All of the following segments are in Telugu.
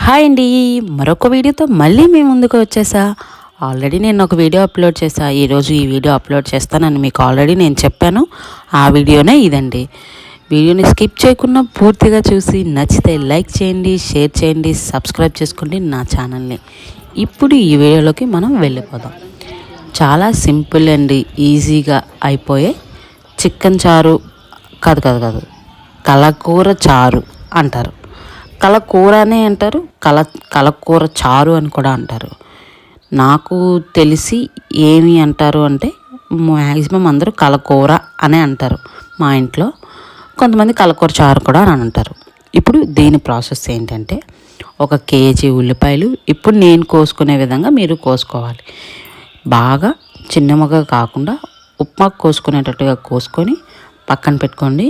హాయ్ అండి, మరొక వీడియోతో మళ్ళీ మీ ముందుకు వచ్చేసా. ఆల్రెడీ నేను ఒక వీడియో అప్లోడ్ చేశా. ఈరోజు ఈ వీడియో అప్లోడ్ చేస్తానని మీకు ఆల్రెడీ నేను చెప్పాను. ఆ వీడియోనే ఇదండి. వీడియోని స్కిప్ చేయకుండా పూర్తిగా చూసి నచ్చితే లైక్ చేయండి, షేర్ చేయండి, సబ్స్క్రైబ్ చేసుకోండి నా ఛానల్ని. ఇప్పుడు ఈ వీడియోలోకి మనం వెళ్ళిపోదాం. చాలా సింపుల్ అండి, ఈజీగా అయిపోయే చికెన్ చారు కాదు కలకూర చారు అంటారు. కలకూర అనే అంటారు, కలకూర చారు అని కూడా అంటారు. నాకు తెలిసి ఏమి అంటారు అంటే మ్యాక్సిమం అందరూ కలకూర అనే అంటారు. మా ఇంట్లో కొంతమంది కలకూర చారు కూడా అని అంటారు. ఇప్పుడు దీని ప్రాసెస్ ఏంటంటే, 1 కేజీ ఉల్లిపాయలు ఇప్పుడు నేను కోసుకునే విధంగా మీరు కోసుకోవాలి. బాగా చిన్న ముక్క కాకుండా ఉప్మాకు కోసుకునేటట్టుగా కోసుకొని పక్కన పెట్టుకోండి.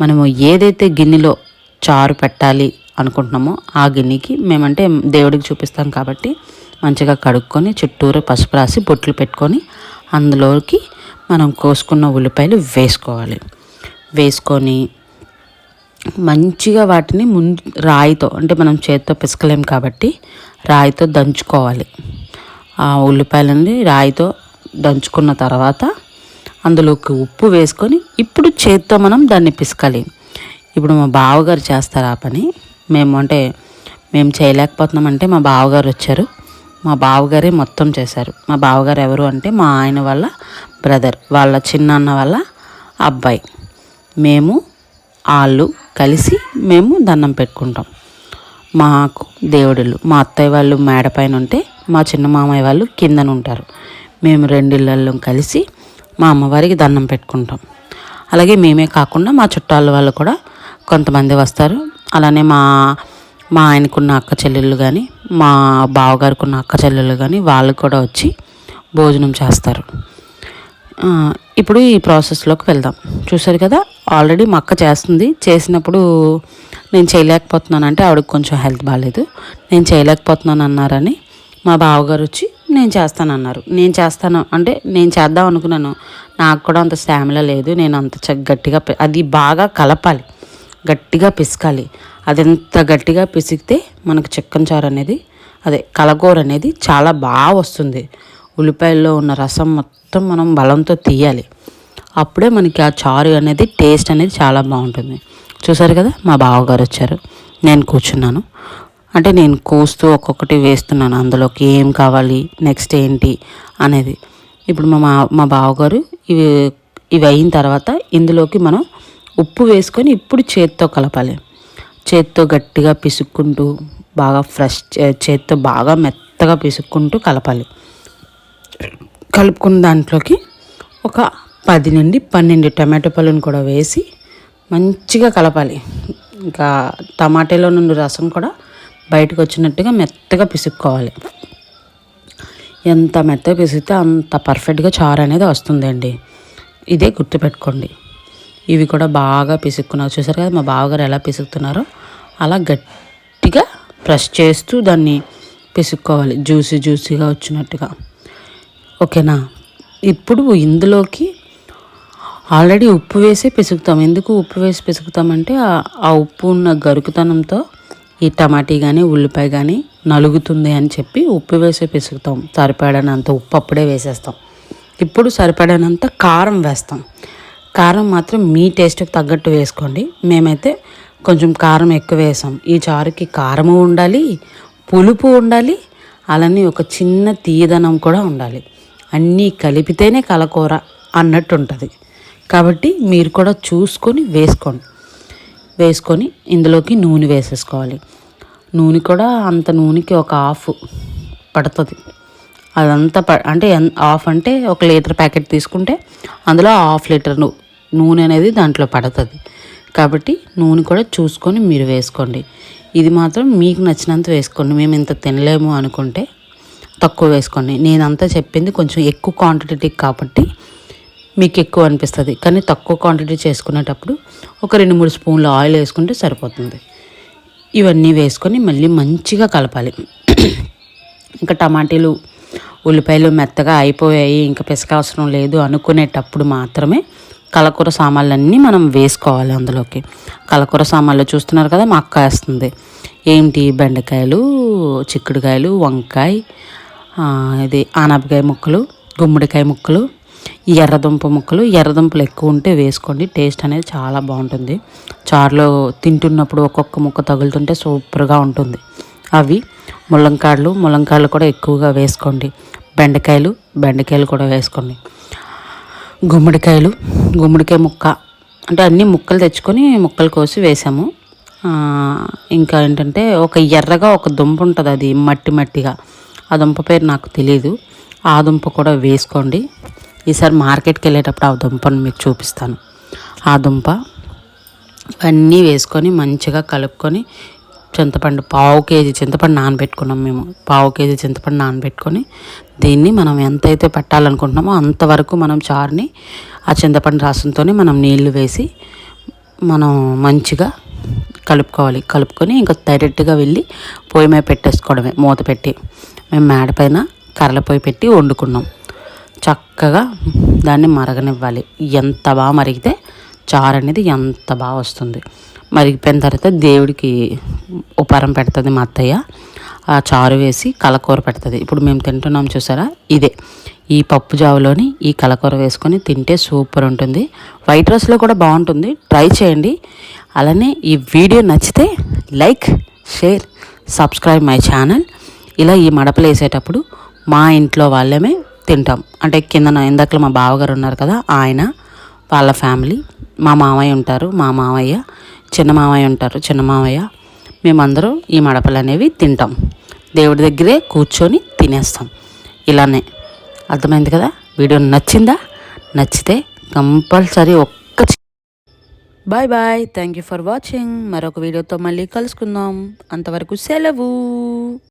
మనము ఏదైతే గిన్నెలో చారు పెట్టాలి అనుకుంటున్నామో ఆ గిన్నెకి, మేమంటే దేవుడికి చూపిస్తాం కాబట్టి మంచిగా కడుక్కొని చుట్టూరు పసుపు రాసి బొట్లు పెట్టుకొని అందులోకి మనం కోసుకున్న ఉల్లిపాయలు వేసుకొని మంచిగా వాటిని రాయితో, అంటే మనం చేతితో పిసకలేం కాబట్టి రాయితో దంచుకోవాలి. ఆ ఉల్లిపాయలని రాయితో దంచుకున్న తర్వాత అందులోకి ఉప్పు వేసుకొని ఇప్పుడు చేతితో మనం దాన్ని పిసకాలి. ఇప్పుడు మా బావగారు చేస్తారు ఆ పని. మేము చేయలేకపోతున్నామంటే మా బావగారు వచ్చారు. మా బావగారే మొత్తం చేశారు. మా బావగారు ఎవరు అంటే మా ఆయన వాళ్ళ బ్రదర్, వాళ్ళ చిన్నాన్న వాళ్ళ అబ్బాయి. వాళ్ళు కలిసి మేము దండం పెట్టుకుంటాం. మాకు దేవుడులు, మా అత్తయ్య వాళ్ళు మేడ పైన ఉంటే మా చిన్న మామయ్య వాళ్ళు కిందన ఉంటారు. మేము 2 ఇళ్ళల్లో కలిసి మా అమ్మవారికి దండం పెట్టుకుంటాం. అలాగే మేమే కాకుండా మా చుట్టాల వాళ్ళు కూడా కొంతమంది వస్తారు. అలానే మా ఆయనకున్న అక్క చెల్లెళ్ళు కానీ, మా బావగారికి ఉన్న అక్క చెల్లెళ్ళు కానీ వాళ్ళు కూడా వచ్చి భోజనం చేస్తారు. ఇప్పుడు ఈ ప్రాసెస్లోకి వెళ్దాం. చూసారు కదా, ఆల్రెడీ మా అక్క చేసినప్పుడు నేను చేయలేకపోతున్నాను అంటే ఆవిడకి కొంచెం హెల్త్ బాగాలేదు, నేను చేయలేకపోతున్నాను అన్నారని మా బావగారు వచ్చి నేను చేస్తానన్నారు. నేను చేద్దాం అనుకున్నాను. నాకు కూడా అంత స్టామినా లేదు. నేను అంత గట్టిగా అది బాగా కలపాలి, గట్టిగా పిసకాలి. అది ఎంత గట్టిగా పిసికితే మనకు చికెన్ చారు అనేది, కలకూర అనేది చాలా బాగా వస్తుంది. ఉల్లిపాయల్లో ఉన్న రసం మొత్తం మనం బలంతో తీయాలి. అప్పుడే మనకి ఆ చారు అనేది టేస్ట్ అనేది చాలా బాగుంటుంది. చూసారు కదా, మా బావగారు వచ్చారు, నేను కూర్చున్నాను. అంటే నేను కోస్తూ ఒక్కొక్కటి వేస్తున్నాను అందులోకి ఏం కావాలి, నెక్స్ట్ ఏంటి అనేది. ఇప్పుడు మా బావగారు ఇవి అయిన తర్వాత ఇందులోకి మనం ఉప్పు వేసుకొని ఇప్పుడు చేత్తో కలపాలి. చేత్తో గట్టిగా పిసుక్కుంటూ బాగా చేత్తో బాగా మెత్తగా పిసుక్కుంటూ కలపాలి. కలుపుకున్న దాంట్లోకి ఒక 10 నుండి 12 టమాటో పళ్ళను కూడా వేసి మంచిగా కలపాలి. ఇంకా టమాటాలో నుండి రసం కూడా బయటకు వచ్చినట్టుగా మెత్తగా పిసుక్కోవాలి. ఎంత మెత్తగా పిసికితే అంత పర్ఫెక్ట్గా చారు అనేది వస్తుందండి. ఇదే గుర్తుపెట్టుకోండి. ఇవి కూడా బాగా పిసుక్కున్నారు. చూసారు కదా మా బావగారు ఎలా పిసుకుతున్నారో అలా గట్టిగా ప్రెస్ చేస్తూ దాన్ని పిసుక్కోవాలి, జ్యూసీగా వచ్చినట్టుగా. ఓకేనా. ఇప్పుడు ఇందులోకి ఆల్రెడీ ఉప్పు వేసి పిసుకుతాం. ఎందుకు ఉప్పు వేసి పిసుకుతామంటే ఆ ఉప్పు ఉన్న గరుకుతనంతో ఈ టమాటీ కానీ ఉల్లిపాయ కానీ నలుగుతుంది అని చెప్పి ఉప్పు వేసి పిసుకుతాం. సరిపడినంత ఉప్పు అప్పుడే వేసేస్తాం. ఇప్పుడు సరిపడినంత కారం వేస్తాం. కారం మాత్రం మీ టేస్ట్కి తగ్గట్టు వేసుకోండి. మేమైతే కొంచెం కారం ఎక్కువ వేసాం. ఈ చారుకి కారము ఉండాలి, పులుపు ఉండాలి, అలానే ఒక చిన్న తీయదనం కూడా ఉండాలి. అన్నీ కలిపితేనే కలకూర అన్నట్టు ఉంటుంది. కాబట్టి మీరు కూడా చూసుకొని వేసుకొని ఇందులోకి నూనె వేసేసుకోవాలి. నూనె కూడా అంత నూనెకి ఒక హాఫ్ పడుతుంది. అదంతా హాఫ్ అంటే 1 లీటర్ ప్యాకెట్ తీసుకుంటే అందులో 1/2 లీటర్ నూనె అనేది దాంట్లో పడుతుంది. కాబట్టి నూనె కూడా చూసుకొని మీరు వేసుకోండి. ఇది మాత్రం మీకు నచ్చినంత వేసుకోండి. మేము ఇంత తినలేము అనుకుంటే తక్కువ వేసుకోండి. నేనంతా చెప్పింది కొంచెం ఎక్కువ క్వాంటిటీ కాబట్టి మీకు ఎక్కువ అనిపిస్తుంది. కానీ తక్కువ క్వాంటిటీ చేసుకునేటప్పుడు ఒక 2-3 స్పూన్లు ఆయిల్ వేసుకుంటే సరిపోతుంది. ఇవన్నీ వేసుకొని మళ్ళీ మంచిగా కలపాలి. ఇంకా టమాటీలు ఉల్లిపాయలు మెత్తగా అయిపోయాయి, ఇంకా పిసక అవసరం లేదు అనుకునేటప్పుడు మాత్రమే కలకూర సామాన్లన్నీ మనం వేసుకోవాలి అందులోకి. కలకూర సామాన్లు చూస్తున్నారు కదా, మా అక్క వేస్తుంది. ఏంటి, బెండకాయలు, చిక్కుడుకాయలు, వంకాయ, ఇది ఆనపకాయ ముక్కలు, గుమ్మడికాయ ముక్కలు, ఎర్రదుంప ముక్కలు. ఎర్రదుంపలు ఎక్కువ ఉంటే వేసుకోండి, టేస్ట్ అనేది చాలా బాగుంటుంది. చారులో తింటున్నప్పుడు ఒక్కొక్క ముక్క తగులుతుంటే సూపర్గా ఉంటుంది. అవి ముల్లంకాయలు కూడా ఎక్కువగా వేసుకోండి. బెండకాయలు కూడా వేసుకోండి. గుమ్మడికాయ ముక్క అంటే అన్ని ముక్కలు తెచ్చుకొని ముక్కలు కోసి వేసాము. ఇంకా ఏంటంటే ఎర్రగా ఒక దుంప ఉంటుంది, అది మట్టిగా, ఆ దుంప పేరు నాకు తెలీదు. ఆ దుంప కూడా వేసుకోండి. ఈసారి మార్కెట్కి వెళ్ళేటప్పుడు ఆ దుంపను మీకు చూపిస్తాను. ఆ దుంప అన్నీ వేసుకొని మంచిగా కలుపుకొని, చింతపండు పావు కేజీ చింతపండు నానబెట్టుకున్నాం మేము. పావు కేజీ చింతపండు నానబెట్టుకొని దీన్ని మనం ఎంతైతే పెట్టాలనుకుంటున్నామో అంతవరకు మనం చారుని ఆ చింతపండు రసంతోనే మనం నీళ్లు వేసి మనం మంచిగా కలుపుకొని ఇంకా డైరెక్ట్గా వెళ్ళి పొయ్యి మీద పెట్టేసుకోవడమే, మూత పెట్టి. మేము మేడ పైన కర్రల పొయ్యి పెట్టి వండుకున్నాం. చక్కగా దాన్ని మరగనివ్వాలి. ఎంత బాగా మరిగితే చారు అనేది ఎంత బాగా వస్తుంది. మరిగిపోయిన తర్వాత దేవుడికి ఉపారం పెడుతుంది మా అత్తయ్య. ఆ చారు వేసి కలకూర పెడుతుంది. ఇప్పుడు మేము తింటున్నాం చూసారా, ఇదే. ఈ పప్పు జావులోని ఈ కలకూర వేసుకొని తింటే సూపర్ ఉంటుంది. వైట్ రైస్లో కూడా బాగుంటుంది, ట్రై చేయండి. అలానే ఈ వీడియో నచ్చితే like, share, subscribe my channel. ఇలా ఈ మడపలు వేసేటప్పుడు మా ఇంట్లో వాళ్ళమే తింటాం. అంటే కిందన ఇందాకలో మా బావగారు ఉన్నారు కదా, ఆయన వాళ్ళ ఫ్యామిలీ, మా మామయ్య ఉంటారు, మా మామయ్య, చిన్న మామయ్య, మేమందరం ఈ మడపలు అనేవి తింటాం. దేవుడి దగ్గరే కూర్చొని తినేస్తాం. ఇలానే అర్థమైంది కదా. వీడియో నచ్చిందా? నచ్చితే compulsory bye bye. Thank you for watching. మరొక వీడియోతో మళ్ళీ కలుసుకుందాం. అంతవరకు సెలవు.